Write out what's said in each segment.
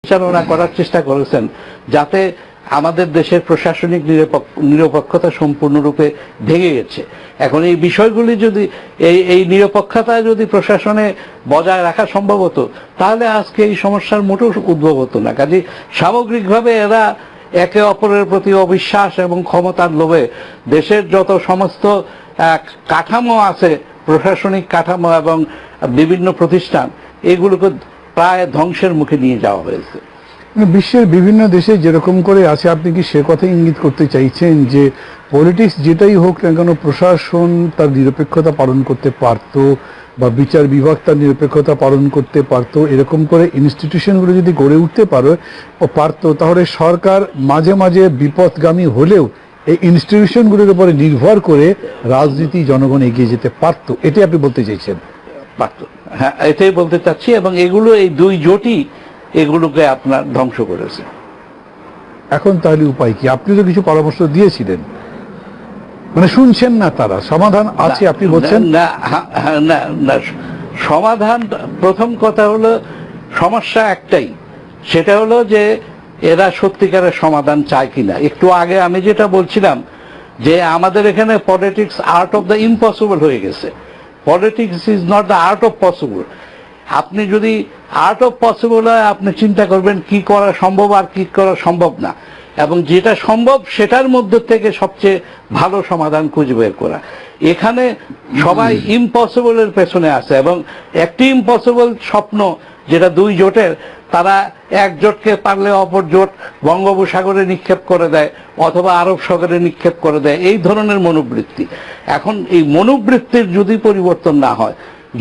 পরিচালনা করার চেষ্টা করেছেন যাতে আমাদের দেশের প্রশাসনিক নিরপেক্ষতা সম্পূর্ণরূপে ভেঙে গেছে। এখন এই বিষয়গুলি যদি এই নিরপেক্ষতা যদি প্রশাসনে বজায় রাখা সম্ভব হতো তাহলে আজকে এই সমস্যার মোটেও উদ্ভব হতো না। কাজে সামগ্রিকভাবে এরা একে অপরের প্রতি অবিশ্বাস এবং ক্ষমতার লোভে দেশের যত সমস্ত কাঠামো আছে, প্রশাসনিক কাঠামো এবং বিভিন্ন প্রতিষ্ঠান, এগুলোকে প্রায় ধ্বংসের মুখে নিয়ে যাওয়া হয়েছে। বিশ্বের বিভিন্ন দেশে যেরকম করে আছে, আপনি কি সে কথা ইঙ্গিত করতে চাইছেন যে পলিটিক্স যেটাই হোক না কেন, প্রশাসন তার নিরপেক্ষতা পালন করতে পারত বা বিচার বিভাগ তার নিরপেক্ষতা পালন করতে পারত, এরকম করে ইনস্টিটিউশনগুলো যদি গড়ে উঠতে পারত, তাহলে সরকার মাঝে মাঝে বিপদগামী হলেও এই ইনস্টিটিউশনগুলোর উপরে নির্ভর করে রাজনীতি জনগণ এগিয়ে যেতে পারত, এটাই আপনি বলতে চাইছেন? পারত, হ্যাঁ, এটাই বলতে চাচ্ছি। এবং এগুলো এই দুই জোটই এগুলোকে আপনার ধ্বংস করেছে। এখন তাহলে উপায় কি? আপনি তো কিছু পরামর্শ দিয়েছিলেন, মানে শুনছেন না তারা, সমাধান আছে আপনি বলছেন? না, না, সমাধান, প্রথম কথা হলো সমস্যা একটাই, সেটা হলো যে এরা সত্যিকারের সমাধান চায় কিনা। একটু আগে আমি যেটা বলছিলাম যে আমাদের এখানে politics art of the impossible হয়ে গেছে। Politics is not the art of possible. আপনি যদি আর্ট অফ পসিবল হয়, আপনি চিন্তা করবেন কি করা সম্ভব আর কি করা সম্ভব না, এবং যেটা সম্ভব সেটার মধ্যে থেকে সবচেয়ে ভালো সমাধান খুঁজে বের করা। এখানে সবাই ইম্পসিবলের পেছনে আছে, এবং একটি ইম্পসিবল স্বপ্ন যেটা দুই জোটের, তারা এক জোটকে পারলে অপর জোট বঙ্গোপসাগরে নিক্ষেপ করে দেয় অথবা আরব সাগরে নিক্ষেপ করে দেয়, এই ধরনের মনোবৃত্তি। এখন এই মনোবৃত্তির যদি পরিবর্তন না হয়,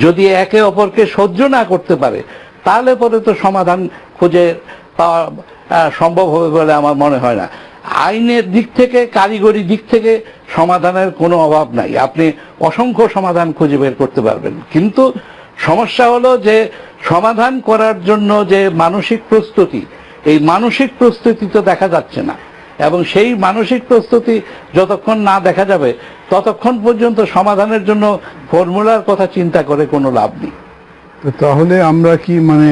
যদি একে অপরকে সহ্য না করতে পারে, তাহলে পরে তো সমাধান খুঁজে পাওয়া সম্ভব হবে বলে আমার মনে হয় না। আইনের দিক থেকে, কারিগরি দিক থেকে সমাধানের কোনো অভাব নাই, আপনি অসংখ্য সমাধান খুঁজে বের করতে পারবেন। কিন্তু সমস্যা হলো যে সমাধান করার জন্য যে মানসিক প্রস্তুতি, এই মানসিক প্রস্তুতি তো দেখা যাচ্ছে না, এবং সেই মানসিক প্রস্তুতি যতক্ষণ না দেখা যাবে ততক্ষণ পর্যন্ত সমাধানের জন্য ফর্মুলার কথা চিন্তা করে কোনো লাভ নেই। তাহলে আমরা কি মানে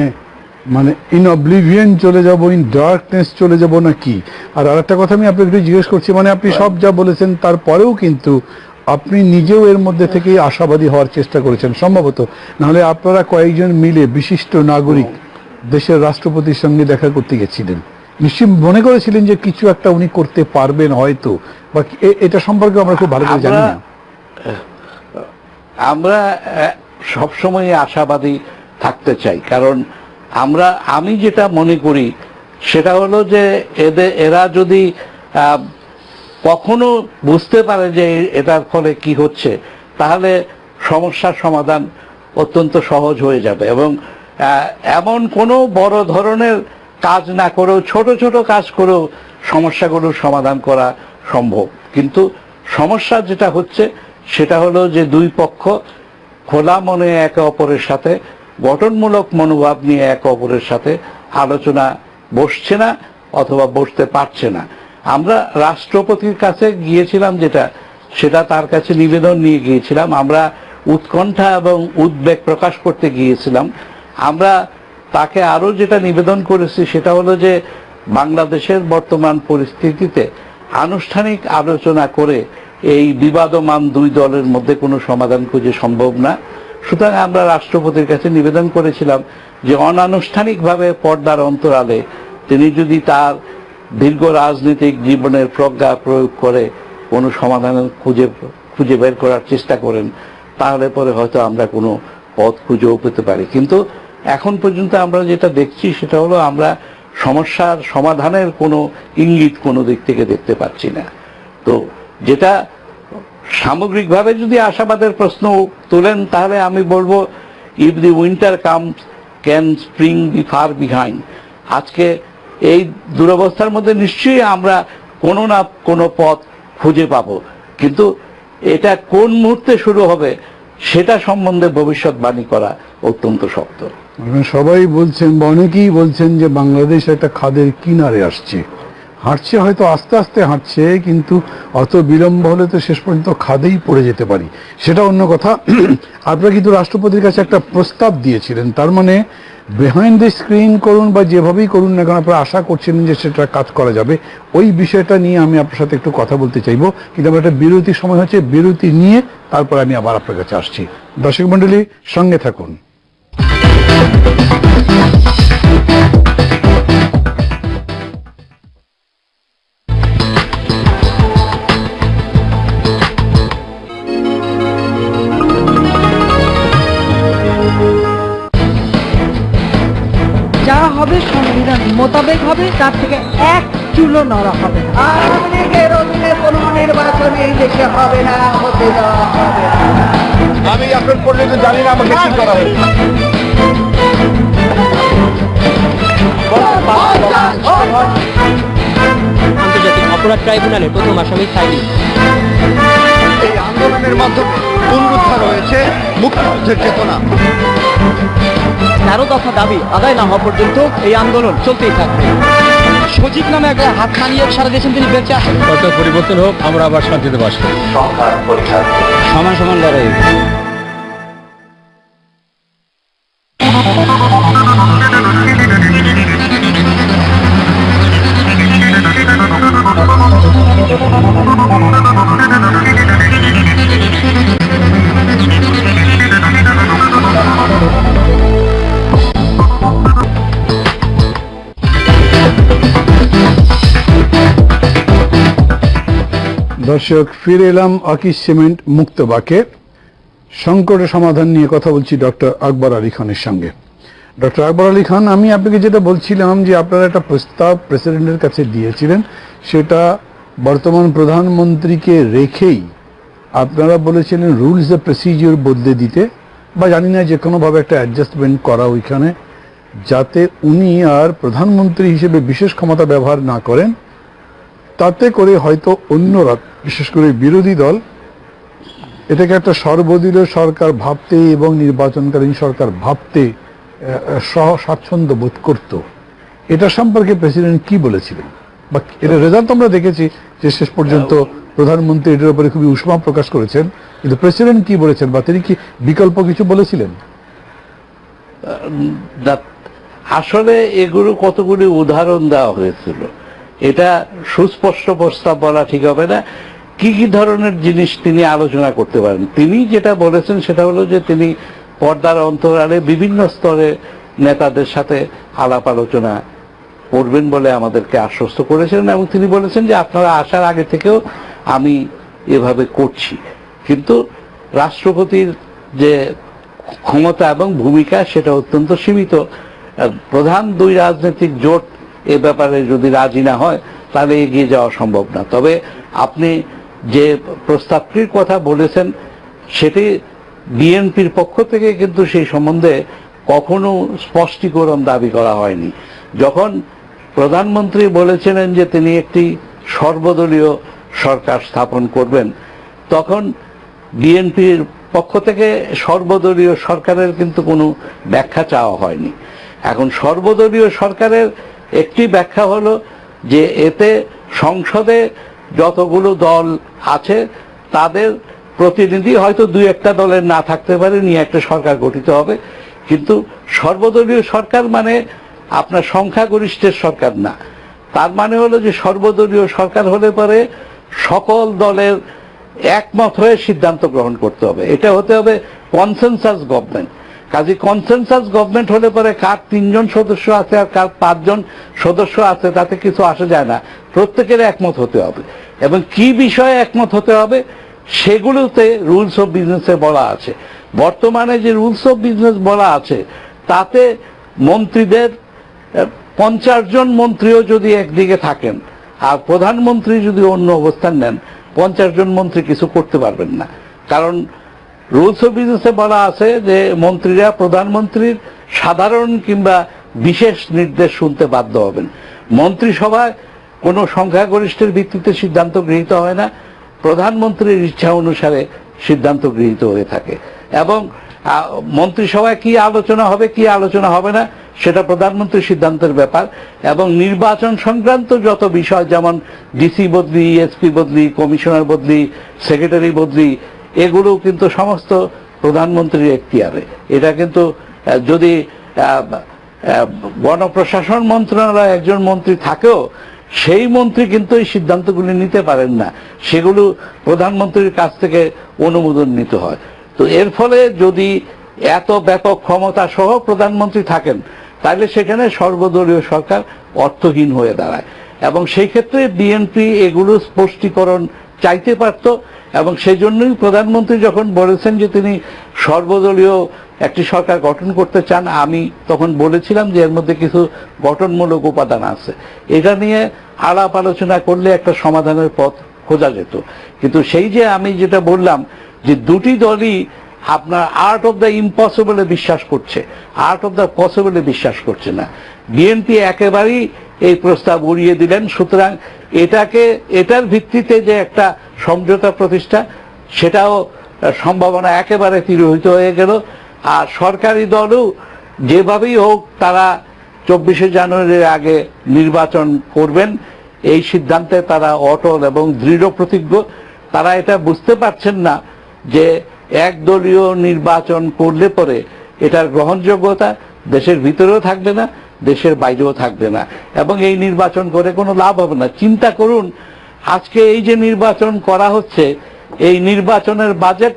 ইন অবলিভিয়ন চলে যাব, ইন ডার্কনেস চলে যাব না কি? আর আরেকটা কথা আমি আপনাকে একটু জিজ্ঞেস করছি, মানে আপনি সব যা বলেছেন তারপরেও কিন্তু আপনি নিজেও এর মধ্যে থেকেই আশাবাদী হওয়ার চেষ্টা করেছেন সম্ভবত, নাহলে আপনারা কয়েকজন মিলে বিশিষ্ট নাগরিক দেশের রাষ্ট্রপতির সঙ্গে দেখা করতে গেছিলেন, নিশ্চয়ই মনে করেছিলেন যে কিছু একটা উনি করতে পারবেন হয়তো, বা এটা সম্পর্কে আমরা খুব ভালো করে জানি না। আমরা সবসময় আশাবাদী থাকতে চাই, কারণ আমি যেটা মনে করি সেটা হলো যে এরা যদি কখনো বুঝতে পারে যে এটার ফলে কি হচ্ছে, তাহলে সমস্যার সমাধান অত্যন্ত সহজ হয়ে যাবে। এবং এমন কোনো বড় ধরনের কাজ না করেও, ছোট ছোট কাজ করেও সমস্যাগুলোর সমাধান করা সম্ভব। কিন্তু সমস্যা যেটা হচ্ছে সেটা হলো যে দুই পক্ষ খোলা মনে একে অপরের সাথে, গঠনমূলক মনোভাব নিয়ে একে অপরের সাথে আলোচনা বসছে না অথবা বসতে পারছে না। আমরা রাষ্ট্রপতির কাছে গিয়েছিলাম, সেটা তার কাছে নিবেদন নিয়ে গিয়েছিলাম। আমরা উৎকণ্ঠা এবং উদ্বেগ প্রকাশ করতে গিয়েছিলাম। আমরা তাকে আরো যেটা নিবেদন করেছি সেটা হলো যে বাংলাদেশের বর্তমান পরিস্থিতিতে আনুষ্ঠানিক আলোচনা করে এই বিবাদমান দুই দলের মধ্যে কোনো সমাধান খুঁজে সম্ভব না। সুতরাং আমরা রাষ্ট্রপতির কাছে নিবেদন করেছিলাম যে অনানুষ্ঠানিকভাবে পর্দার অন্তরালে তিনি যদি তার দীর্ঘ রাজনৈতিক জীবনের প্রজ্ঞা প্রয়োগ করে কোনো সমাধান খুঁজে বের করার চেষ্টা করেন, তাহলে পরে হয়তো আমরা কোনো পথ খুঁজেও পেতে পারি। কিন্তু এখন পর্যন্ত আমরা যেটা দেখছি সেটা হলো আমরা সমস্যার সমাধানের কোনো ইঙ্গিত কোনো দিক থেকে দেখতে পাচ্ছি না। তো যেটা সামগ্রিকভাবে যদি আশাবাদের প্রশ্ন তোলেন, তাহলে আমি বলবো if the winter comes can spring be far behind. আজকে এই দুরবস্থার মধ্যে নিশ্চয়ই আমরা কোনো না কোনো পথ খুঁজে পাবো, কিন্তু এটা কোন মুহূর্তে শুরু হবে সেটা সম্বন্ধে ভবিষ্যৎবাণী করা অত্যন্ত শক্ত। সবাই বলছেন বা অনেকেই বলছেন যে বাংলাদেশ একটা খাদের কিনারে আসছে, হাঁটছে, হয়তো আস্তে আস্তে হাঁটছে, কিন্তু অত বিলম্ব হলে তো শেষ পর্যন্ত খাদেই পড়ে যেতে পারি, সেটা অন্য কথা। আপনারা কিন্তু রাষ্ট্রপতির কাছে একটা প্রস্তাব দিয়েছিলেন, তার মানে বিহাইন্ড দ্য স্ক্রিন করুন বা যেভাবেই করুন না কেন আপনারা আশা করছিলেন যে সেটা কাজ করা যাবে। ওই বিষয়টা নিয়ে আমি আপনার সাথে একটু কথা বলতে চাইবো, কিন্তু আমার একটা বিরতির সময় হচ্ছে, বিরতি নিয়ে তারপর আমি আবার আপনার কাছে আসছি। দর্শক মণ্ডলী, সঙ্গে থাকুন। যা হবে সংবিধান মোতাবেক হবে, তার থেকে এক চুলো নড়া হবে না। আওয়ামী লীগের অধীনে কোনো নির্বাচন এই দেশে হবে না, হতে দেওয়া হবে না। আমি এখন পর্যন্ত জানি না আমাকে কি করা হয়েছে। আন্তর্জাতিক অপরাধ ট্রাইব্যুনালের প্রথম আসামি সাইদি। এই আন্দোলনের মাধ্যমে পুনরুদ্ধার হয়েছে মুক্তিযুদ্ধের চেতনা। 13 দফা দাবি আদায় না হওয়া পর্যন্ত এই আন্দোলন চলতেই থাকবে। সজীব নামে একটা হাত মানিয়ে সারা দেশে তিনি বেঁচে আসেন। সরকার পরিবর্তন হোক, আমরা আবার শান্তিতে বাস করি। সমান সমান লড়াই। দর্শক, ফিরে এলাম আকিজ সিমেন্ট মুক্তবাকে। সংকটের সমাধান নিয়ে কথা বলছি ডক্টর আকবর আলী খানের সঙ্গে। ডক্টর আকবর আলী খান, আমি আপনাকে যেটা বলছিলাম যে আপনারা একটা প্রস্তাব প্রেসিডেন্টের কাছে দিয়েছিলেন, সেটা বর্তমান প্রধানমন্ত্রীকে রেখেই আপনারা বলেছিলেন রুলস দ্য প্রসিজিওর বদলে দিতে, বা জানি না যে কোনোভাবে একটা অ্যাডজাস্টমেন্ট করা ওইখানে, যাতে উনি আর প্রধানমন্ত্রী হিসেবে বিশেষ ক্ষমতা ব্যবহার না করেন। তাতে করে হয়তো অন্যরা, বিশেষ করে বিরোধী দল, এটাকে একটা সর্বদলীয় সরকার ভাবতে এবং নির্বাচনকালীন সরকার ভাবতে স্বাচ্ছন্দ্য বোধ করত। এটা সম্পর্কে প্রেসিডেন্ট কি বলেছিলেন, বা এটা রেজাল্ট আমরা দেখেছি যে শেষ পর্যন্ত প্রধানমন্ত্রী এটার উপরে খুবই উষ্মা প্রকাশ করেছেন, কিন্তু প্রেসিডেন্ট কি বলেছেন, বা তিনি কি বিকল্প কিছু বলেছিলেন? আসলে এগুলো কতগুলি উদাহরণ দেওয়া হয়েছিল, এটা সুস্পষ্ট প্রস্তাব বলা ঠিক হবে না। কি কি ধরনের জিনিস তিনি আলোচনা করতে পারেন, তিনি যেটা বলেছেন সেটা হলো যে তিনি পর্দার অন্তরালে বিভিন্ন স্তরে নেতাদের সাথে আলাপ আলোচনা করবেন বলে আমাদেরকে আশ্বস্ত করেছেন, এবং তিনি বলেছেন যে আপনারা আসার আগে থেকেও আমি এভাবে করছি। কিন্তু রাষ্ট্রপতির যে ক্ষমতা এবং ভূমিকা সেটা অত্যন্ত সীমিত। প্রধান দুই রাজনৈতিক জোট এ ব্যাপারে যদি রাজি না হয় তাহলে এগিয়ে যাওয়া সম্ভব না। তবে আপনি যে প্রস্তাবটির কথা বলেছেন সেটি বিএনপির পক্ষ থেকে কিন্তু সেই সম্বন্ধে কখনো স্পষ্টীকরণ দাবি করা হয়নি। যখন প্রধানমন্ত্রী বলেছিলেন যে তিনি একটি সর্বদলীয় সরকার স্থাপন করবেন, তখন বিএনপির পক্ষ থেকে সর্বদলীয় সরকারের কিন্তু কোনো ব্যাখ্যা চাওয়া হয়নি। এখন সর্বদলীয় সরকারের একটি ব্যাখ্যা হলো যে এতে সংসদে যতগুলো দল আছে তাদের প্রতিনিধি হয়তো দুই একটা দলের না থাকতে পারে, নিয়ে একটা সরকার গঠিত হবে। কিন্তু সর্বদলীয় সরকার মানে আপনার সংখ্যাগরিষ্ঠের সরকার না। তার মানে হলো যে সর্বদলীয় সরকার হলে পরে সকল দলের একমত হয়ে সিদ্ধান্ত গ্রহণ করতে হবে, এটা হতে হবে কনসেনসাস গভর্নমেন্ট। কাজে কনসেনসাস গভর্নমেন্ট হলে পরে কার 3 জন সদস্য আছে আর কার 5 জন সদস্য আছে তাতে কিছু আসে যায় না, প্রত্যেকের একমত হতে হবে। এবং কি বিষয়ে একমত হতে হবে সেগুলোতে রুলস অফ বিজনেসে বলা আছে। বর্তমানে যে রুলস অফ বিজনেস বলা আছে তাতে মন্ত্রীদের 50 জন মন্ত্রীও যদি একদিকে থাকেন আর প্রধানমন্ত্রী যদি অন্য অবস্থান নেন, 50 জন মন্ত্রী কিছু করতে পারবেন না। কারণ রুলস অফ বিজনেসে বলা আছে যে মন্ত্রীরা প্রধানমন্ত্রীর সাধারণ কিংবা বিশেষ নির্দেশ শুনতে বাধ্য হবেন। মন্ত্রিসভায় কোনো সংখ্যাগরিষ্ঠের ভিত্তিতে সিদ্ধান্ত গৃহীত হয় না, প্রধানমন্ত্রীর ইচ্ছা অনুসারে সিদ্ধান্ত গৃহীত হয়ে থাকে। এবং মন্ত্রিসভায় কি আলোচনা হবে কি আলোচনা হবে না সেটা প্রধানমন্ত্রীর সিদ্ধান্তের ব্যাপার। এবং নির্বাচন সংক্রান্ত যত বিষয়, যেমন ডিসি বদলি, এসপি বদলি, কমিশনার বদলি, সেক্রেটারি বদলি, এগুলো কিন্তু সমস্ত প্রধানমন্ত্রীর এখতিয়ারে। এটা কিন্তু যদি গণপ্রশাসন মন্ত্রণালয়ে একজন মন্ত্রী থাকেও, সেই মন্ত্রী কিন্তু এই সিদ্ধান্তগুলি নিতে পারেন না, সেগুলো প্রধানমন্ত্রীর কাছ থেকে অনুমোদন নিতে হয়। তো এর ফলে যদি এত ব্যাপক ক্ষমতা সহ প্রধানমন্ত্রী থাকেন, তাহলে সেখানে সর্বদলীয় সরকার অর্থহীন হয়ে দাঁড়ায়। এবং সেই ক্ষেত্রে বিএনপি এগুলো স্পষ্টীকরণ চাইতে পারত। এবং সেই জন্যই প্রধানমন্ত্রী যখন বলেছেন যে তিনি সর্বদলীয় একটি সরকার গঠন করতে চান, আমি তখন বলেছিলাম যে এর মধ্যে কিছু গঠনমূলক উপাদান আছে, এটা নিয়ে আলাপ আলোচনা করলে একটা সমাধানের পথ খোঁজা যেত। কিন্তু সেই যে আমি যেটা বললাম যে দুটি দলই আপনার আর্ট অফ দ্য ইম্পসিবলে বিশ্বাস করছে, আর্ট অফ দ্য পসিবলে বিশ্বাস করছে না। বিএনপি একেবারেই এই প্রস্তাব উড়িয়ে দিলেন। সুতরাং এটার ভিত্তিতে যে একটা সমঝোতা প্রতিষ্ঠা, সেটাও সম্ভাবনা একেবারে তিরোহিত হয়ে গেল। আর সরকারি দলও যেভাবেই হোক তারা 24শে জানুয়ারির আগে নির্বাচন করবেন, এই সিদ্ধান্তে তারা অটল এবং দৃঢ় প্রতিজ্ঞ। তারা এটা বুঝতে পারছেন না যে একদলীয় নির্বাচন করলে পরে এটার গ্রহণযোগ্যতা দেশের ভিতরেও থাকবে না, দেশের বাইরেও থাকবে না, এবং এই নির্বাচন করে কোনো লাভ হবে না। চিন্তা করুন, আজকে এই যে নির্বাচন করা হচ্ছে, এই নির্বাচনের বাজেট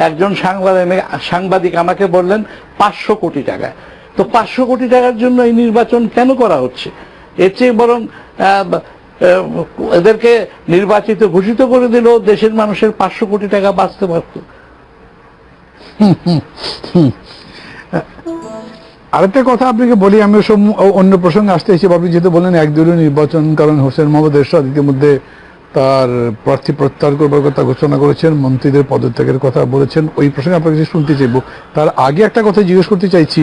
একজন সাংবাদিক আমাকে বললেন 500 কোটি টাকা। তো 500 কোটি টাকার জন্য এই নির্বাচন কেন করা হচ্ছে? এর চেয়ে বরং এদেরকে নির্বাচিত ঘোষিত করে দিলেও দেশের মানুষের 500 কোটি টাকা বাঁচতে পারত। আরেকটা কথা আপনাকে বলি, আমি অন্য প্রসঙ্গে আসতে এসে আপনি যেহেতু বললেন একদলীয় নির্বাচন, কারণ হোসেন মোহাম্মদ এরশাদ ইতিমধ্যে তার প্রার্থী প্রত্যাহার করবার কথা ঘোষণা করেছেন, মন্ত্রীদের পদত্যাগের কথা বলেছেন। ওই প্রসঙ্গে আপনার কাছে শুনতে চাইব। তার আগে একটা কথা জিজ্ঞেস করতে চাইছি,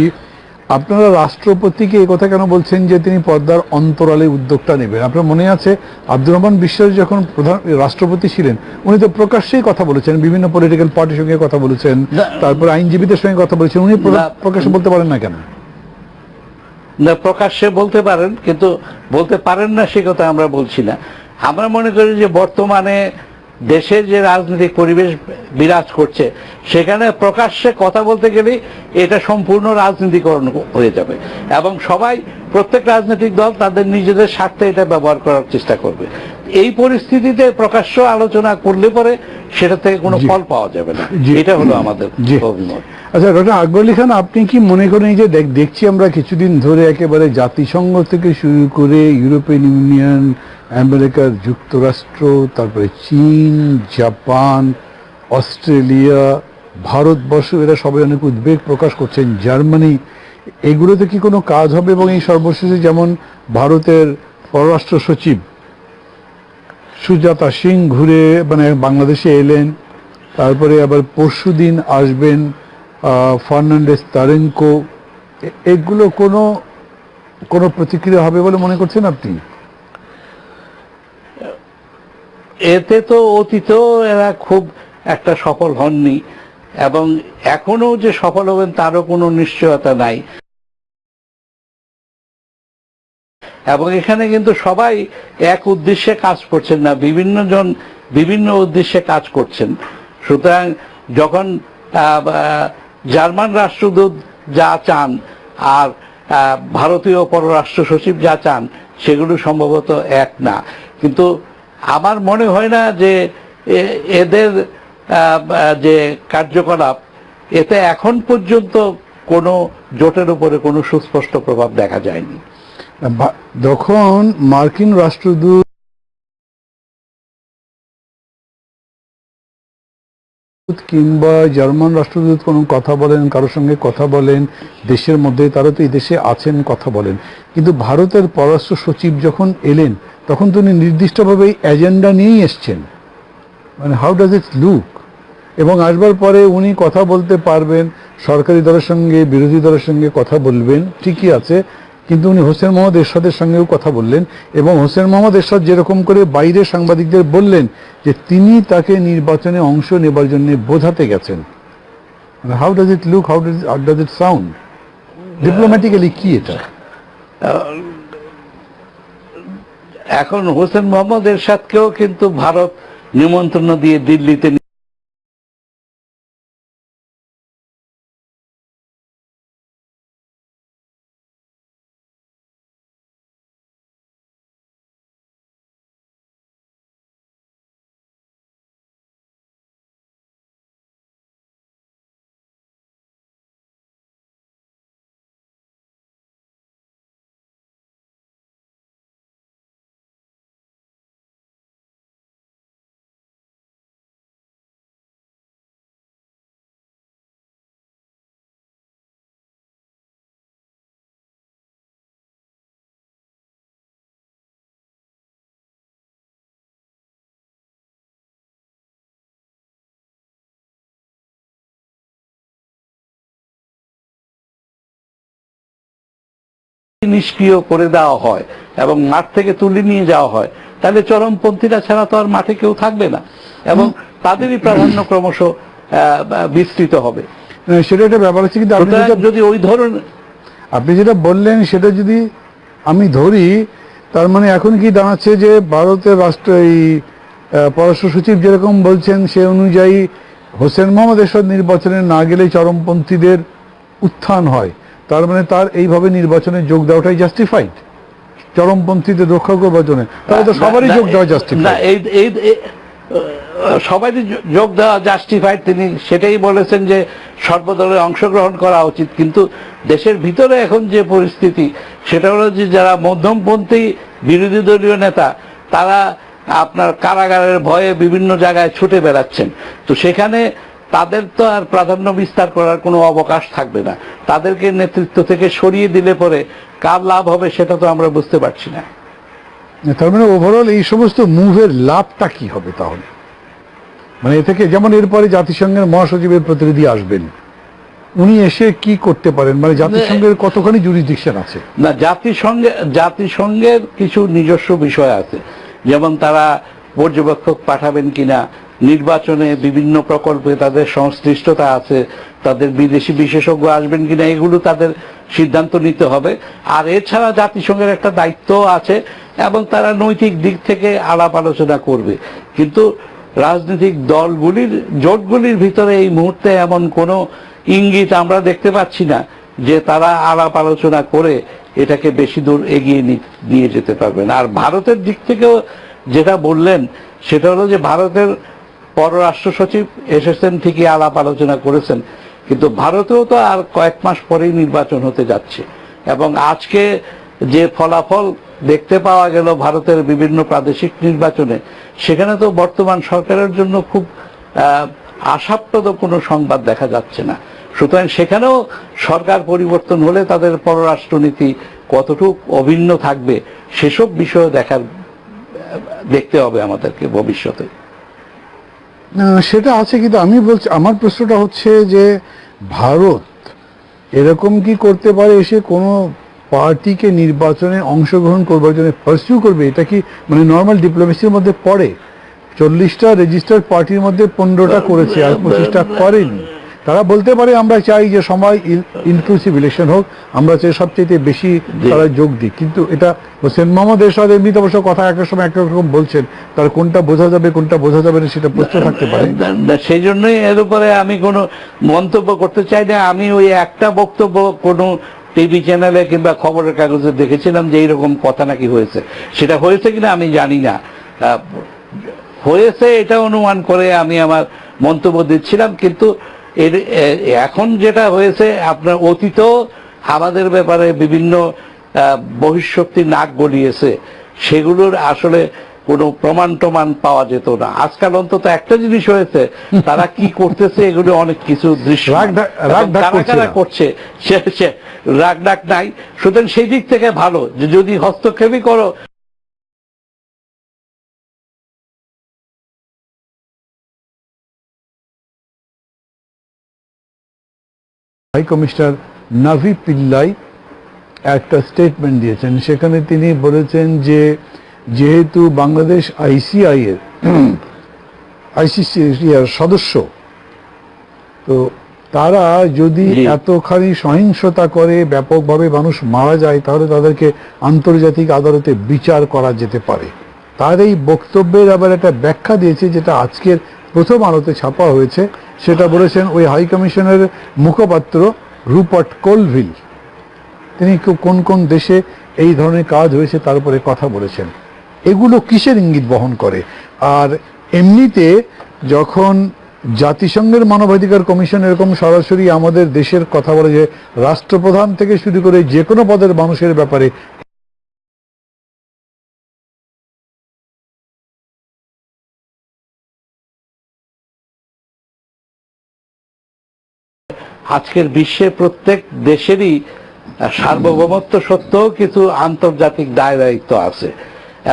আপনারা রাষ্ট্রপতিকে এই কথা কেন বলছেন যে তিনি পর্দার অন্তরালে উদ্যোগটা নেবেন? আপনার মনে আছে আব্দুর রহমান বিশ্বাস যখন প্রধান রাষ্ট্রপতি ছিলেন, উনি তো প্রকাশ্যেই কথা বলেছেন, বিভিন্ন পলিটিক্যাল পার্টির সঙ্গে কথা বলেছেন, তারপর আইনজীবীদের সঙ্গে কথা বলেছেন। উনি প্রকাশ্যে বলতে পারেন না কেন? না, প্রকাশ্যে বলতে পারেন, কিন্তু বলতে পারেন না সে কথা আমরা বলছি না। আমরা মনে করি যে বর্তমানে দেশের যে রাজনৈতিক পরিবেশ বিরাজ করছে, সেখানে প্রকাশ্যে কথা বলতে গেলে এটা সম্পূর্ণ রাজনীতিকরণ হয়ে যাবে, এবং প্রত্যেক রাজনৈতিক দল তাদের নিজেদের স্বার্থে এটা ব্যবহার করার চেষ্টা করবে। এই পরিস্থিতিতে প্রকাশ্য আলোচনা করলে পরে সেটা থেকে কোনো ফল পাওয়া যাবে না। এটা হলো আমাদের অভিমত। আচ্ছা ডক্টর আকবর আলী খান, আপনি কি মনে করেন যে দেখছি আমরা কিছুদিন ধরে একেবারে জাতিসংঘ থেকে শুরু করে ইউরোপিয়ান ইউনিয়ন, আমেরিকা যুক্তরাষ্ট্র, তারপরে চীন, জাপান, অস্ট্রেলিয়া, ভারতবর্ষ, এরা সবাই অনেক উদ্বেগ প্রকাশ করছেন, জার্মানি, এগুলোতে কি কোনো কাজ হবে? এবং এই সর্বশেষে যেমন ভারতের পররাষ্ট্র সচিব সুজাতা সিং ঘুরে বাংলাদেশে এলেন, তারপরে আবার পরশুদিন আসবেন ফার্নান্ডেস তারেনকো, এগুলো কোনো প্রতিক্রিয়া হবে বলে মনে করছেন আপনি? এতে তো অতীতেও এরা খুব একটা সফল হননি, এবং এখনো যে সফল হবেন তারও কোনো নিশ্চয়তা নাই। এবং এখানে কিন্তু সবাই এক উদ্দেশ্যে কাজ করছেন না, বিভিন্ন জন বিভিন্ন উদ্দেশ্যে কাজ করছেন। সুতরাং যখন জার্মান রাষ্ট্রদূত যা চান আর ভারতীয় পররাষ্ট্র সচিব যা চান, সেগুলো সম্ভবত এক না। কিন্তু আমার মনে হয় না যে এদের যে কার্যকলাপ, এতে এখন পর্যন্ত কোনো জোটের উপরে কোনো সুস্পষ্ট প্রভাব দেখা যায়নি। যখন মার্কিন রাষ্ট্রদূত কিংবা জার্মান রাষ্ট্রদূত কোনো কথা বলেন, কারোর সঙ্গে কথা বলেন দেশের মধ্যে, তারা তো এই দেশে আছেন, কথা বলেন, কিন্তু ভারতের পররাষ্ট্র সচিব যখন এলেন তখন তো উনি নির্দিষ্টভাবে এজেন্ডা নিয়েই এসছেন। How does it look? এবং আসবার পরে উনি কথা বলতে পারবেন, সরকারি দলের সঙ্গে বিরোধী দলের সঙ্গে কথা বলবেন, ঠিকই আছে, কিন্তু উনি হোসেন মোহাম্মদ এরশাদের সঙ্গেও কথা বললেন, এবং হোসেন মোহাম্মদ এরশাদ যেরকম করে বাইরে সাংবাদিকদের বললেন যে তিনি তাকে নির্বাচনে অংশ নেবার জন্য বোঝাতে গেছেন। How does it look? How does it sound? Diplomatically কি এটা? এখন হোসেন মোহাম্মদ এরশাদকেও কিন্তু ভারত নিমন্ত্রণ দিয়ে দিল্লিতে নিষ্ক্রিয় করে দেওয়া হয় এবং মাঠ থেকে তুলে নিয়ে যাওয়া হয়, তাহলে চরমপন্থীরা ছাড়া তো আর মাঠে কেউ থাকবে না এবং তাদেরই প্রাধান্য ক্রমশ বিস্তৃত হবে। সেটা একটা ব্যাপার আছে, কিন্তু যদি ওই ধরনের আপনি যেটা বললেন সেটা যদি আমি ধরি, তার মানে এখন কি দাঁড়াচ্ছে যে ভারতের রাষ্ট্র এই পররাষ্ট্র সচিব যেরকম বলছেন সে অনুযায়ী হোসেন মোহাম্মদ এরশাদ নির্বাচনে না গেলে চরমপন্থীদের উত্থান হয়, তার মানে তার এইভাবে নির্বাচনে যোগ দেওয়াটাই জাস্টিফাইড চরমপন্থীদের রক্ষা করবার জন্য? তাহলে তো সবারই যোগ দেওয়া জাস্টিফাইড। না, এই সবারই যোগ দেওয়া জাস্টিফাইড, তিনি সেটাই বলেছেন যে সর্বদলে অংশগ্রহণ করা উচিত। কিন্তু দেশের ভিতরে এখন যে পরিস্থিতি সেটা হলো যে যারা মধ্যমপন্থী বিরোধী দলীয় নেতা তারা আপনার কারাগারের ভয়ে বিভিন্ন জায়গায় ছুটে বেড়াচ্ছেন, তো সেখানে তাদের তো আর প্রাধান্য বিস্তার করার কোনো অবকাশ থাকবে না। তাদেরকে নেতৃত্ব থেকে সরিয়ে দিলে পরে কার লাভ হবে সেটা তো আমরা বুঝতে পারছি না। তার মানে ওভারঅল এই সমস্ত মুভের লাভটা কি হবে তাহলে? মানে এ থেকে যেমন এরপরে জাতিসংঘের মহাসচিবের প্রতিনিধি আসবেন, উনি এসে কি করতে পারেন? মানে জাতিসংঘের কতখানি জুরিসডিকশন আছে? না, জাতিসংঘের কিছু নিজস্ব বিষয় আছে, যেমন তারা পর্যবেক্ষক পাঠাবেন কিনা, নির্বাচনে বিভিন্ন প্রকল্পে তাদের সংশ্লিষ্টতা আছে, তাদের বিদেশি বিশেষজ্ঞ আসবেন কিনা, এগুলো তাদের সিদ্ধান্ত নিতে হবে। আর এছাড়া জাতিসংঘের একটা দায়িত্ব আছে এবং তারা নৈতিক দিক থেকে আলাপ আলোচনা করবে। কিন্তু রাজনৈতিক দলগুলির জোটগুলির ভিতরে এই মুহূর্তে এমন কোনো ইঙ্গিত আমরা দেখতে পাচ্ছি না যে তারা আলাপ আলোচনা করে এটাকে বেশি দূর এগিয়ে নিয়ে যেতে পারবেন। আর ভারতের দিক থেকেও যেটা বললেন সেটা হলো যে ভারতের পররাষ্ট্র সচিব এসেছেন, ঠিকই আলাপ আলোচনা করেছেন, কিন্তু ভারতেও তো আর কয়েক মাস পরেই নির্বাচন হতে যাচ্ছে এবং আজকে যে ফলাফল দেখতে পাওয়া গেল ভারতের বিভিন্ন প্রাদেশিক নির্বাচনে, সেখানে তো বর্তমান সরকারের জন্য খুব আশাপ্রদ কোনো সংবাদ দেখা যাচ্ছে না। সুতরাং সেখানেও সরকার পরিবর্তন হলে তাদের পররাষ্ট্রনীতি কতটুকু অভিন্ন থাকবে সেসব বিষয় দেখতে হবে আমাদেরকে ভবিষ্যতে। সেটা আছে, কিন্তু আমি বলছি আমার প্রশ্নটা হচ্ছে যে ভারত এরকম কি করতে পারে এসে কোনো পার্টিকে নির্বাচনে অংশগ্রহণ করবার জন্য পারসিউ করবে? এটা কি মানে নর্মাল ডিপ্লোমেসির মধ্যে পড়ে? 40টা রেজিস্টার্ড পার্টির মধ্যে 15টা করেছে আর 25টা করেনি। তারা বলতে পারে আমরা চাই যে সবাই ইনক্লুসিভ ইলেকশন হোক, আমরা চাই সবচেয়ে বেশি তারা যোগ দিক, কিন্তু এটা হোসেন মোহাম্মদ এরশাদ এমনিতে অবশ্য কথা একটা সময় এক রকম বলছেন, তার কোনটা বোঝা যাবে কোনটা বোঝা যাবে না সেটা প্রশ্ন থাকতে পারে। সেই জন্যই এর উপরে আমি কোনো মন্তব্য করতে চাই না। আমি ওই একটা বক্তব্য কোনো টিভি চ্যানেলে কিংবা খবরের কাগজে দেখেছিলাম যে এইরকম কথা নাকি হয়েছে, সেটা হয়েছে কিনা আমি জানি না। হয়েছে এটা অনুমান করে আমি আমার মন্তব্য দিচ্ছিলাম, কিন্তু এখন যেটা হয়েছে আপনার অতীতেও আমাদের ব্যাপারে বিভিন্ন বহিঃশক্তি নাক গলিয়েছে, সেগুলোর আসলে কোনো প্রমাণ টমান পাওয়া যেত না। আজকাল অন্তত একটা জিনিস হয়েছে, তারা কি করতেছে এগুলো অনেক কিছু দৃশ্য কারা করছে সে রাগ ডাক নাই। সুতরাং সেই দিক থেকে ভালো যে যদি হস্তক্ষেপই করো। হাই কমিশনার নাভি পিল্লাই একটা স্টেটমেন্ট দিয়েছেন, সেখানে তিনি বলেছেন যে যেহেতু বাংলাদেশ আইসিসির সদস্য, তো তারা যদি জি। এতখানি সহিংসতা করে, ব্যাপকভাবে মানুষ মারা যায়, তাহলে তাদেরকে আন্তর্জাতিক আদালতে বিচার করা যেতে পারে। তার এই বক্তব্যের আবার একটা ব্যাখ্যা দিয়েছে, যেটা আজকের প্রথম আলোতে ছাপা হয়েছে। সেটা বলেছেন ওই হাই কমিশনের মুখপাত্র রুপার্ট কোলভিল। তিনি কোন কোন দেশে এই ধরনের কাজ হয়েছে তার উপরে কথা বলেছেন। এগুলো কিসের ইঙ্গিত বহন করে? আর এমনিতে যখন জাতিসংঘের মানবাধিকার কমিশন এরকম সরাসরি আমাদের দেশের কথা বলে, যে রাষ্ট্রপ্রধান থেকে শুরু করে যে কোনো পদের মানুষের ব্যাপারে আজকের বিশ্বে প্রত্যেক দেশেরই সার্বভৌমত্ব সত্ত্বেও কিছু আন্তর্জাতিক দায় দায়িত্ব আছে,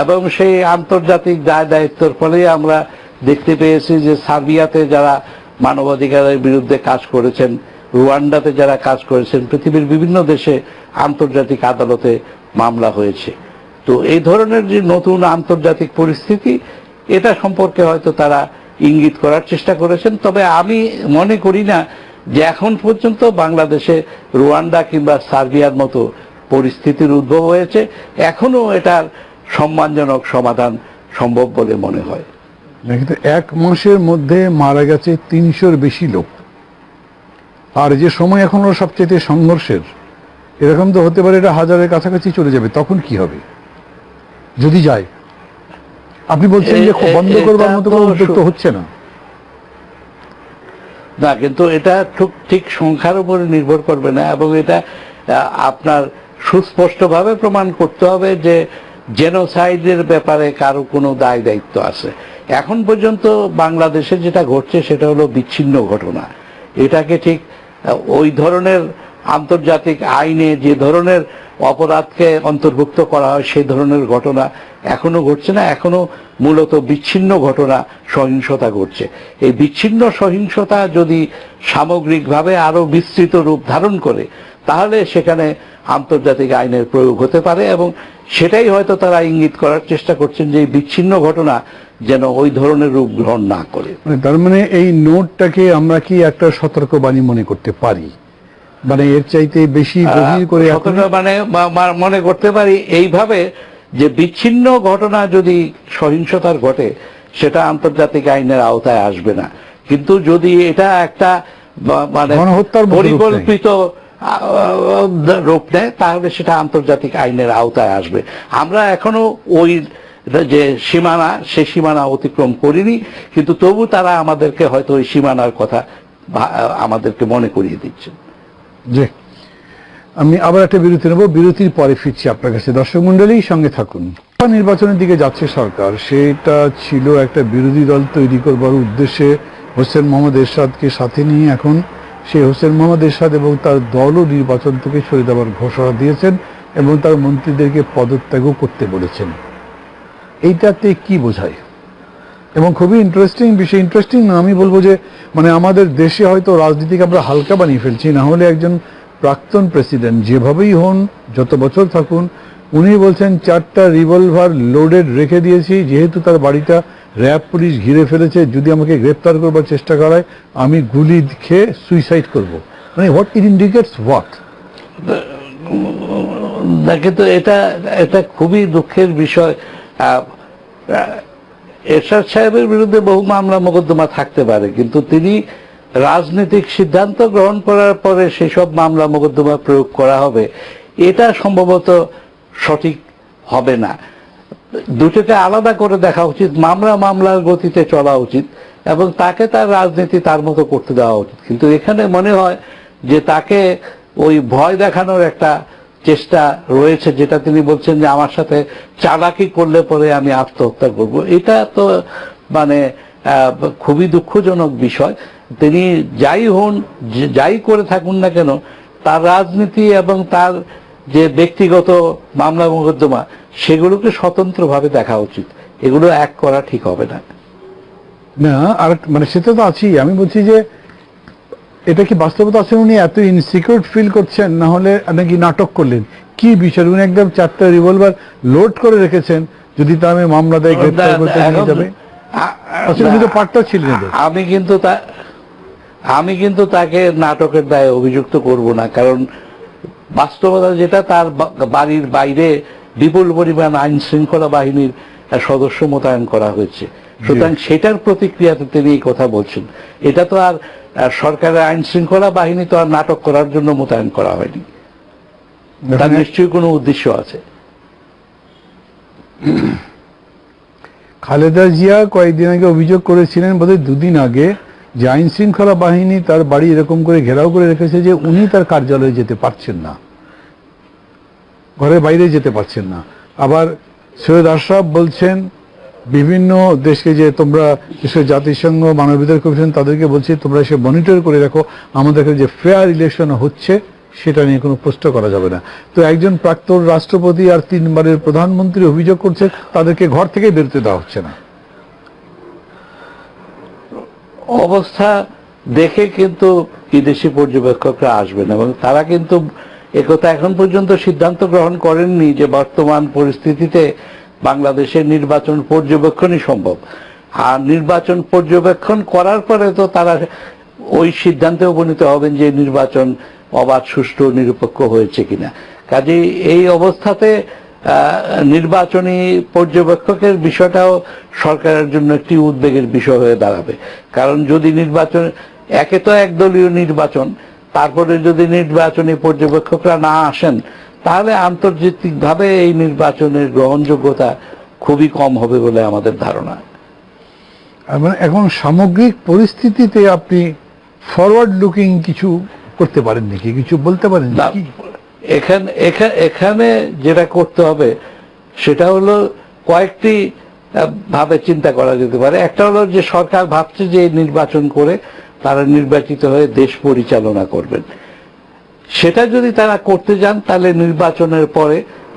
এবং সেই আন্তর্জাতিক দায় দায়িত্বের ফলে আমরা দেখতে পেয়েছি যে সার্বিয়াতে যারা মানবাধিকারের বিরুদ্ধে কাজ করেছেন, রুয়ান্ডাতে যারা কাজ করেছেন, পৃথিবীর বিভিন্ন দেশে আন্তর্জাতিক আদালতে মামলা হয়েছে। তো এই ধরনের যে নতুন আন্তর্জাতিক পরিস্থিতি, এটা সম্পর্কে হয়তো তারা ইঙ্গিত করার চেষ্টা করেছেন। তবে আমি মনে করি না যে এখন পর্যন্ত বাংলাদেশে রুয়ান্ডা কিংবা সার্বিয়ার মতো পরিস্থিতির উদ্ভব হয়েছে। এখনো এটার সম্মানজনক সমাধান সম্ভব বলে মনে হয়। কিন্তু এক মাসের মধ্যে মারা গেছে 300-র বেশি লোক। আর যে সময় এখন হলো সবচেয়ে সংঘর্ষের, এরকম তো হতে পারে এটা 1000-এর কাছাকাছি চলে যাবে। তখন কি হবে যদি যায়? আপনি বলছেন যে বন্ধ করবার মতো কোনো উদ্যোগ তো হচ্ছে না। না, কিন্তু এটা ঠিক সংখ্যার উপরে নির্ভর করবে না, এবং এটা আপনার সুস্পষ্টভাবে প্রমাণ করতে হবে যে জেনোসাইডের ব্যাপারে কারো কোনো দায় দায়িত্ব আছে। এখন পর্যন্ত বাংলাদেশে যেটা ঘটছে সেটা হলো বিচ্ছিন্ন ঘটনা। এটাকে ঠিক ওই ধরনের আন্তর্জাতিক আইনে যে ধরনের অপরাধকে অন্তর্ভুক্ত করা হয় সেই ধরনের ঘটনা এখনো ঘটছে না। এখনো মূলত বিচ্ছিন্ন ঘটনা, সহিংসতা ঘটছে। এই বিচ্ছিন্ন সহিংসতা যদি সামগ্রিকভাবে আরো বিস্তৃত রূপ ধারণ করে, তাহলে সেখানে আন্তর্জাতিক আইনের প্রয়োগ হতে পারে, এবং সেটাই হয়তো তারা ইঙ্গিত করার চেষ্টা করছেন যে এই বিচ্ছিন্ন ঘটনা যেন ওই ধরনের রূপ গ্রহণ না করে। তার মানে এই নোটটাকে আমরা কি একটা সতর্কবাণী মনে করতে পারি? মানে এর চাইতে বেশি গভীর করে মানে মনে করতে পারি এইভাবে যে বিচ্ছিন্ন ঘটনা যদি সহিংসতার ঘটে, সেটা আন্তর্জাতিক আইনের আওতায় আসবে না। কিন্তু যদি এটা একটা মানে গণহত্যার মতো রূপ নেয়, পরিকল্পিত রূপ নেয়, তাহলে সেটা আন্তর্জাতিক আইনের আওতায় আসবে। আমরা এখনো ওই যে সীমানা, সে সীমানা অতিক্রম করিনি, কিন্তু তবু তারা আমাদেরকে হয়তো ওই সীমানার কথা আমাদেরকে মনে করিয়ে দিচ্ছে। জি, আমি আবার একটা বিরতি নেব, বিরতির পরে ফিরছি আপনার কাছে। দর্শক মন্ডলী, সঙ্গে থাকুন। নির্বাচনের দিকে যাচ্ছে সরকার, সেটা ছিল একটা বিরোধী দল তৈরি করবার উদ্দেশ্যে হোসেন মোহাম্মদ এরশাদকে সাথে নিয়ে। এখন সেই হোসেন মোহাম্মদ এরশাদ এবং তার দলও নির্বাচন থেকে সরে যাওয়ার ঘোষণা দিয়েছেন, এবং তার মন্ত্রীদেরকে পদত্যাগও করতে বলেছেন। এইটাতে কি বোঝায়? এবং খুবই ইন্টারেস্টিং বিষয়, ইন্টারেস্টিং না, আমি বলবো যে মানে আমাদের দেশে হয়তো রাজনীতিকে আমরা হালকা বানিয়ে ফেলছি। না হলে একজন প্রাক্তন প্রেসিডেন্ট যেভাবেই হন, যত বছর থাকুন, উনি বলছেন 4টা রিভলভার লোডেড রেখে দিয়েছি, যেহেতু তার বাড়িটা র্যাব পুলিশ ঘিরে ফেলেছে, যদি আমাকে গ্রেপ্তার করবার চেষ্টা করায় আমি গুলি খেয়ে সুইসাইড করব। মানে হোয়াট ইট ইন্ডিকেটস হোয়াট? কিন্তু এটা খুবই দুঃখের বিষয়। এরশাদ সাহেবের বিরুদ্ধে বহু মামলা মোকদ্দমা থাকতে পারে, কিন্তু তিনি রাজনৈতিক সিদ্ধান্ত গ্রহণ করার পরে সেসব মামলা মোকদ্দমা প্রয়োগ করা হবে, এটা সম্ভবত সঠিক হবে না। দুটোকে আলাদা করে দেখা উচিত। মামলার গতিতে চলা উচিত, এবং তাকে তার রাজনীতি তার মতো করতে দেওয়া উচিত। কিন্তু এখানে মনে হয় যে তাকে ওই ভয় দেখানোর একটা চেষ্টা রয়েছে, যেটা তিনি বলছেন যে আমার সাথে চালাকি করলে পরে আমি আত্মহত্যা করব। এটা তো মানে খুবই দুঃখজনক বিষয়। তিনি যাই হন, যাই করে থাকুন না কেন, তার রাজনীতি এবং তার যে ব্যক্তিগত মামলা মোকদ্দমা, সেগুলোকে স্বতন্ত্রভাবে দেখা উচিত। এগুলো এক করা ঠিক হবে না। না, আর মানে সেটা তো আছেই। আমি বলছি যে এটা কি বাস্তবতা আছে? উনি এত ইনসিকিউর ফিল করছেন, না হলে নাকি নাটক করলেন? কি বিষয়? উনি একদম 4টা রিভলভার লোড করে রেখেছেন, যদি তা আমি মামলা দেয় গ্রেপ্তার করতে নিয়ে যাবে। আসলে কিন্তু পার্টটা ছিলেন। আমি কিন্তু তাকে নাটকের দায়ে অভিযুক্ত করব না, কারণ বাস্তবতা যেটা, তার বাড়ির বাইরে বিপুল পরিমাণ আইন শৃঙ্খলা বাহিনীর সদস্য মোতায়েন করা হয়েছে। সুতরাং সেটার প্রতিক্রিয়াতে তিনি এই কথা বলছেন। এটা তো আর সরকারের আইন শৃঙ্খলা বাহিনী তো আর নাটক করার জন্য মোতায়েন করা হয়নি, তার নিশ্চয়ই কোনো উদ্দেশ্য আছে। খালেদা জিয়া কয়েকদিন আগে অভিযোগ করেছিলেন, বোধহয় 2 দিন আগে, যে আইন শৃঙ্খলা বাহিনী তার বাড়ি এরকম করে ঘেরাও করে রেখেছে যে উনি তার কার্যালয়ে যেতে পারছেন না, ঘরের বাইরে যেতে পারছেন না। আবার সৈয়দ আশরাফ বলছেন বিভিন্ন দেশকে যে তোমরা, বিশেষ জাতিসংঘ মানবাধিকার কমিশন, তাদেরকে বলছি তোমরা এসে মনিটর করে রাখো, আমাদের কাছে যে ফেয়ার ইলেকশন হচ্ছে সেটা নিয়ে কোনো প্রশ্ন করা যাবে না। তো একজন প্রাক্তন রাষ্ট্রপতি আর 3 বারের প্রধানমন্ত্রী অভিযোগ করছে তাদেরকে ঘর থেকে বেরোতে দেওয়া হচ্ছে না। অবস্থা দেখে কিন্তু বিদেশি পর্যবেক্ষকরা আসবেন, এবং তারা কিন্তু একথা এখন পর্যন্ত সিদ্ধান্ত গ্রহণ করেননি যে বর্তমান পরিস্থিতিতে বাংলাদেশের নির্বাচন পর্যবেক্ষণই সম্ভব। আর নির্বাচন পর্যবেক্ষণ করার পরে তো তারা ওই সিদ্ধান্তে উপনীত হবেন যে নির্বাচন অবাধ, সুষ্ঠু, নিরপেক্ষ হয়েছে কিনা। কাজেই এই অবস্থাতে নির্বাচনী পর্যবেক্ষকের বিষয়টাও সরকারের জন্য একটি উদ্বেগের বিষয় হয়ে দাঁড়াবে। কারণ যদি নির্বাচন, একে তো একদলীয় নির্বাচন, তারপরে যদি নির্বাচনী পর্যবেক্ষকরা না আসেন, তাহলে আন্তর্জাতিকভাবে এই নির্বাচনের গ্রহণযোগ্যতা খুবই কম হবে বলে আমাদের ধারণা। মানে এখন সামগ্রিক পরিস্থিতিতে আপনি ফরওয়ার্ড লুকিং কিছু করতে পারেন নাকি, কিছু বলতে পারেন না, কি? এখানে যেটা করতে হবে সেটা হলো কয়েকটি ভাবে চিন্তা করা যেতে পারে। একটা হলো যে সরকার ভাবছে যে এই নির্বাচন করে তারা নির্বাচিত হয়ে দেশ পরিচালনা করবেন। সেটা যদি তারা করতে যান তাহলে নির্বাচনের পরে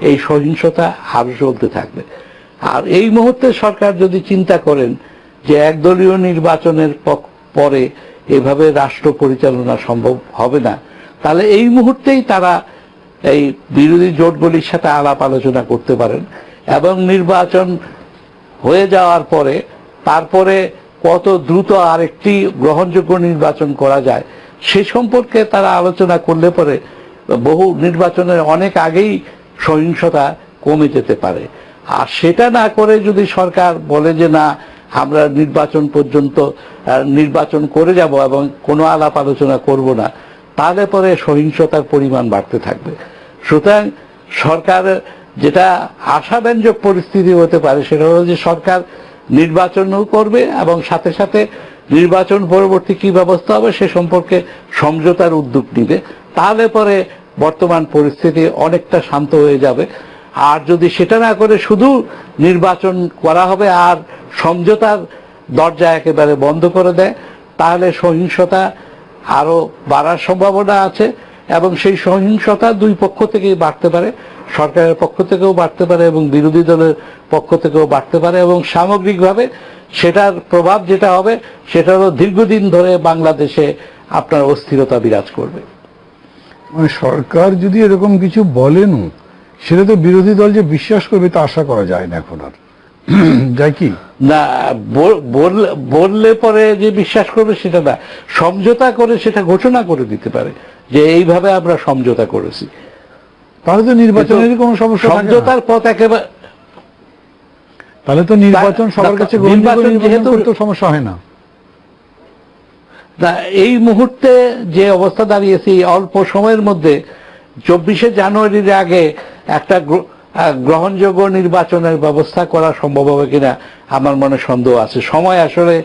এই সহিংসতা আরো চলতে থাকবে। আর এই মুহূর্তে সরকার যদি চিন্তা করেন যে একদলীয় নির্বাচনের পরে এভাবে রাষ্ট্র পরিচালনা সম্ভব হবে না, তাহলে এই মুহূর্তেই তারা এই বিরোধী জোটগুলির সাথে আলাপ আলোচনা করতে পারেন, এবং নির্বাচন হয়ে যাওয়ার পরে তারপরে কত দ্রুত আরেকটি গ্রহণযোগ্য নির্বাচন করা যায় সে সম্পর্কে তারা আলোচনা করলে পরে বহু নির্বাচনের অনেক আগেই সহিংসতা কমে যেতে পারে। আর সেটা না করে যদি সরকার বলে যে না, আমরা নির্বাচন পর্যন্ত নির্বাচন করে যাব এবং কোনো আলাপ আলোচনা করব না, তাহলে পরে সহিংসতার পরিমাণ বাড়তে থাকবে। সুতরাং সরকার যেটা আশাব্যঞ্জক পরিস্থিতি হতে পারে সেটা হলো যে সরকার নির্বাচনও করবে এবং সাথে সাথে নির্বাচন পরবর্তী কি ব্যবস্থা হবে সে সম্পর্কে সমঝোতার উদ্যোগ নিবে। তাহলে পরে বর্তমান পরিস্থিতি অনেকটা শান্ত হয়ে যাবে। আর যদি সেটা না করে শুধু নির্বাচন করা হবে আর সমঝোতার দরজা একেবারে বন্ধ করে দেয়, তাহলে সহিংসতা আরো বাড়ার সম্ভাবনা আছে, এবং সেই সহিংসতা 2 পক্ষ থেকেই বাড়তে পারে, সরকারের পক্ষ থেকেও বাড়তে পারে এবং বিরোধী দলের পক্ষ থেকেও বাড়তে পারে, এবং সামগ্রিকভাবে সেটার প্রভাব যেটা হবে সেটা হলো দীর্ঘদিন ধরে বাংলাদেশে আপনার অস্থিরতা বিরাজ করবে। মানে সরকার যদি এরকম কিছু বলেনও, সেটা তো বিরোধী দল যে বিশ্বাস করবে তা আশা করা যায় না এখন আর, যায় কি না, বললে পরে যে বিশ্বাস করবে সেটা না, সমঝোতা করে সেটা ঘোষণা করে দিতে পারে যে এইভাবে আমরা সমঝোতা করেছি, তাহলে তো নির্বাচনের কোনো সমস্যা থাকে না। সমঝোতার পথ একেবারে, তাহলে তো নির্বাচন সবার কাছে গ্রহণযোগ্য, যেহেতু তো সমস্যা হয় না। না, এই মুহূর্তে যে অবস্থা দাঁড়িয়েছে অল্প সময়ের মধ্যে 24শে জানুয়ারির আগে একটা গ্রহণযোগ্য নির্বাচনের ব্যবস্থা করা সম্ভব হবে কিনা আমার মনে সন্দেহ আছে। সময় আসলে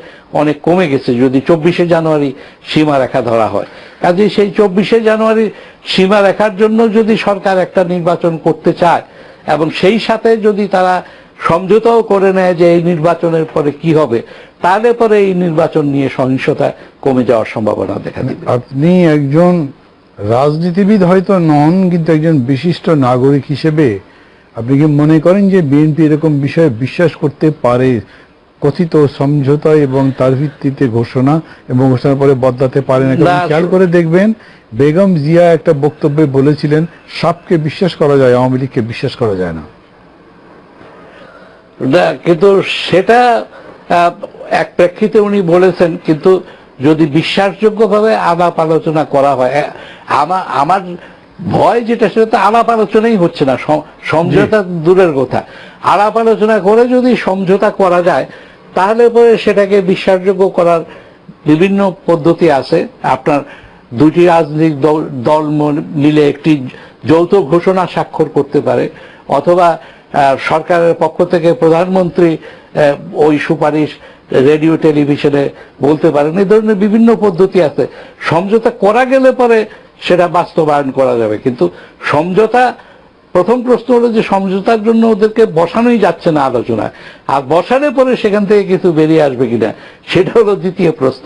অনেক কমে গেছে যদি 24শে জানুয়ারি সীমারেখা ধরা হয়। কাজেই সেই 24শে জানুয়ারি সীমারেখার জন্য যদি সরকার একটা নির্বাচন করতে চায় এবং সেই সাথে যদি তারা সমঝোতাও করে নেয় যে এই নির্বাচনের পরে কি হবে, তাহলে পরে এই নির্বাচন নিয়ে সহিংসতা কমে যাওয়ার সম্ভাবনা দেখা দিবে। আপনি একজন রাজনীতিবিদ হয়তো নন, কিন্তু একজন বিশিষ্ট নাগরিক হিসেবে আপনি কি মনে করেন যে বিএনপি এরকম বিষয়ে বিশ্বাস করতে পারে, কথিত সমঝোতা এবং তার ভিত্তিতে ঘোষণা এবং ঘোষণার পরে বদলাতে পারে না? খেয়াল করে দেখবেন, বেগম জিয়া একটা বক্তব্যে বলেছিলেন সাপকে বিশ্বাস করা যায়, আওয়ামী লীগকে বিশ্বাস করা যায় না। কিন্তু সেটা এক প্রেক্ষিতে উনি বলেছেন, কিন্তু যদি বিশ্বাসযোগ্যভাবে আলাপ আলোচনা করা হয়, আমার ভয় যেটা সেটা তো আলাপ আলোচনাই হচ্ছে না, সমঝোতা দূরের কথা। আলাপ আলোচনা করে যদি সমঝোতা করা যায় তাহলে পরে সেটাকে বিশ্বাসযোগ্য করার বিভিন্ন পদ্ধতি আছে। আপনার দুটি রাজনৈতিক দল মিলে একটি যৌথ ঘোষণা স্বাক্ষর করতে পারে, অথবা সরকারের পক্ষ থেকে প্রধানমন্ত্রী ওই সুপারিশ রেডিও টেলিভিশনে বলতে পারেন। এই ধরনের বিভিন্ন পদ্ধতি আছে। সমঝোতা করা গেলে পরে সেটা বাস্তবায়ন করা যাবে, কিন্তু সমঝোতা, প্রথম প্রশ্ন হলো যে সমঝোতার জন্য ওদেরকে বসানোই যাচ্ছে না আলোচনা, আর বসালে পরে সেখান থেকে কিছু বেরিয়ে আসবে কিনা সেটা হলো দ্বিতীয় প্রশ্ন।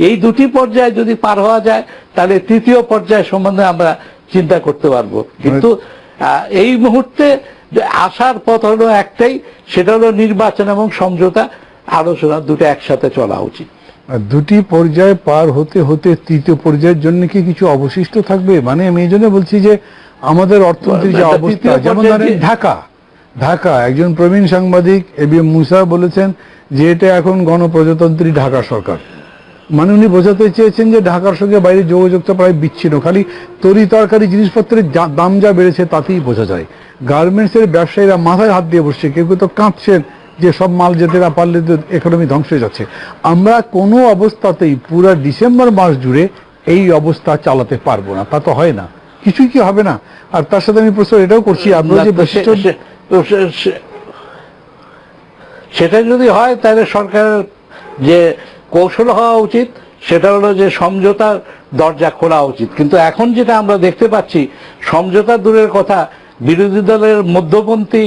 এই দুটি পর্যায়ে যদি পার হওয়া যায় তাহলে তৃতীয় পর্যায় সম্বন্ধে আমরা চিন্তা করতে পারবো। কিন্তু এই মুহূর্তে আসার পথ হলো একটাই, সেটা হলো নির্বাচন এবং সমঝোতা আলোচনা দুটো একসাথে চলা উচিত। আর দুটি পর্যায়ে পার হতে হতে তৃতীয় পর্যায়ের জন্য কি কিছু অবশিষ্ট থাকবে? মানে আমি এই জন্য বলছি যে আমাদের অর্থনীতির যে অবস্থা, যেমন ধরেন ঢাকা একজন প্রবীণ সাংবাদিক এবিএম মুসা বলেছেন যে এটা এখন গণপ্রজাতন্ত্রী ঢাকা সরকার। মানে উনি বোঝাতে চেয়েছেন যে ঢাকার সঙ্গে বাইরে যোগাযোগটা প্রায় বিচ্ছিন্ন, খালি তরি তরকারি জিনিসপত্রের দাম যা বেড়েছে তাতেই বোঝা যায়। গার্মেন্টসের ব্যবসায়ীরা মাথায় হাত দিয়ে বসছে, কেউ কেউ তো কাঁপছেন যে সব মাল যেতে না পারলে তো ইকোনমি ধ্বংস হয়ে যাচ্ছে। আমরা কোনো অবস্থাতেই পুরো ডিসেম্বর মাস জুড়ে এই অবস্থা চালাতে পারবো না, তা তো হয় না, কিছুই কি হবে না। আর তার সাথে আমি প্রশ্ন এটাও করছি, আপনারা যে সেটা যদি হয় তাহলে সরকারের যে কৌশল হওয়া উচিত সেটা হলো যে সমঝোতার দরজা খোলা উচিত। কিন্তু এখন যেটা আমরা দেখতে পাচ্ছি, সমঝোতা দূরের কথা, বিরোধী দলের মধ্যপন্থী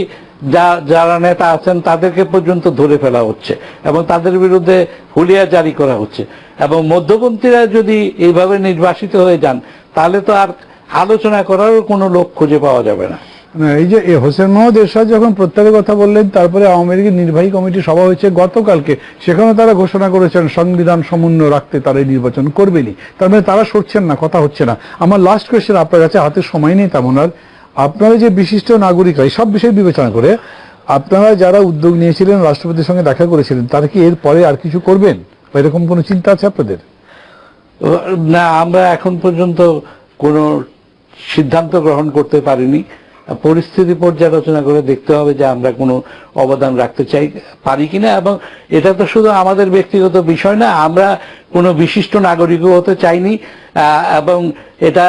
যারা নেতা আছেন তাদেরকে পর্যন্ত ধরে ফেলা হচ্ছে এবং তাদের বিরুদ্ধে হুলিয়া জারি করা হচ্ছে। এবং মধ্যপন্থীরা যদি এইভাবে নির্বাসিত হয়ে যান তাহলে তো আর আলোচনা করারও কোনো লোক খুঁজে পাওয়া যাবে না। এই যে হোসেন মোহাম্মদ এরশাদ যখন প্রত্যাহারের কথা বললেন, তারপরে আওয়ামী লীগের নির্বাহী কমিটি সভা হয়েছে গতকালকে, সেখানে তারা ঘোষণা করেছেন সংবিধান সমুন্নয় রাখতে তারা এই নির্বাচন করবেনই। তার মানে তারা সরছেন না, কথা হচ্ছে না। আমার লাস্ট কোয়েশ্চেন আপনার কাছে, হাতে সময় নেই তেমন আর, আপনারা যে বিশিষ্ট নাগরিক এই সব বিষয় বিবেচনা করে আপনারা যারা উদ্যোগ নিয়েছিলেন, রাষ্ট্রপতির সঙ্গে দেখা করেছিলেন, তারা কি এর পরে আর কিছু করবেন বা এরকম কোনো চিন্তা আছে আপনাদের? না, আমরা এখন পর্যন্ত কোনো সিদ্ধান্ত গ্রহণ করতে পারিনি। পরিস্থিতি পর্যালোচনা করে দেখতে হবে যে আমরা কোনো অবদান রাখতে পারি কিনা। এবং এটা তো শুধু আমাদের ব্যক্তিগত বিষয় না, আমরা কোনো বিশিষ্ট নাগরিকও হতে চাইনি, এবং এটা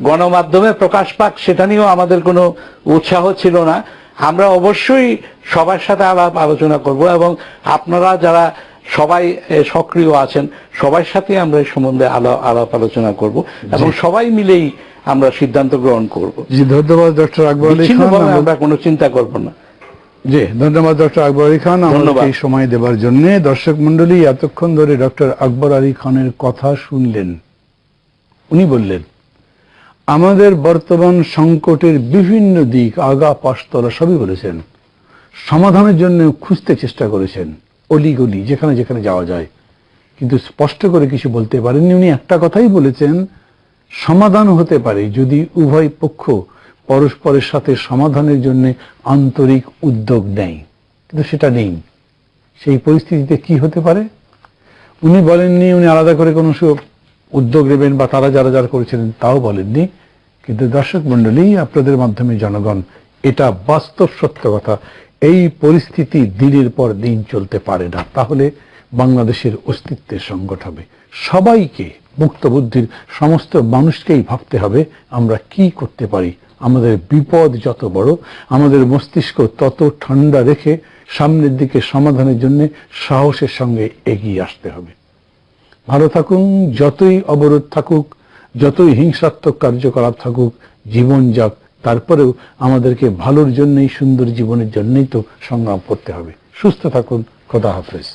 গণমাধ্যমে প্রকাশ পাক সেটা নিয়েও আমাদের কোনো উৎসাহ ছিল না। আমরা অবশ্যই সবার সাথে আলাপ আলোচনা করব এবং আপনারা যারা সবাই সক্রিয় আছেন সবার সাথে আমরা এই সম্বন্ধে আলাপ আলোচনা করব এবং সবাই মিলেই আমরা সিদ্ধান্ত গ্রহণ করব। জি, ধন্যবাদ ডক্টর আকবর আলী খান। আমরা কোনো চিন্তা করব না। জি, ধন্যবাদ ডক্টর আকবর আলী খান আমাদের এই সময় দেওয়ার জন্য। দর্শক মন্ডলী, এতক্ষণ ধরে ডক্টর আকবর আলী খানের কথা শুনলেন। উনি বললেন আমাদের বর্তমান সংকটের বিভিন্ন দিক, আগা পাশতলা সবই বলেছেন, সমাধানের জন্য খুঁজতে চেষ্টা করেছেন অলিগলি যেখানে যেখানে যাওয়া যায়, কিন্তু স্পষ্ট করে কিছু বলতে পারেননি। উনি একটা কথাই বলেছেন, সমাধান হতে পারে যদি উভয় পক্ষ পরস্পরের সাথে সমাধানের জন্য আন্তরিক উদ্যোগ নেয়, কিন্তু সেটা নেই। সেই পরিস্থিতিতে কি হতে পারে উনি বলেননি। উনি আলাদা করে কোনো উদ্যোগ নেবেন বা তারা যারা যারা করেছিলেন তাও বলেননি। কিন্তু দর্শক মন্ডলী, আপনাদের মাধ্যমে জনগণ এটা বাস্তব সত্য কথা, এই পরিস্থিতি দিনের পর দিন চলতে পারে না। তাহলে বাংলাদেশের অস্তিত্বের সংকট হবে। সবাইকে, মুক্ত বুদ্ধির সমস্ত মানুষকেই ভাবতে হবে আমরা কি করতে পারি। আমাদের বিপদ যত বড়, আমাদের মস্তিষ্ক তত ঠান্ডা রেখে সামনের দিকে সমাধানের জন্য সাহসের সঙ্গে এগিয়ে আসতে হবে। ভালো থাকুন, যতই অবরোধ থাকুক, যতই হিংসাত্মক কার্যকলাপ থাকুক, জীবন যাক, তারপরেও আমাদেরকে ভালোর জন্যই, সুন্দর জীবনের জন্যই তো সংগ্রাম করতে হবে। সুস্থ থাকুন, খোদা হাফেজ।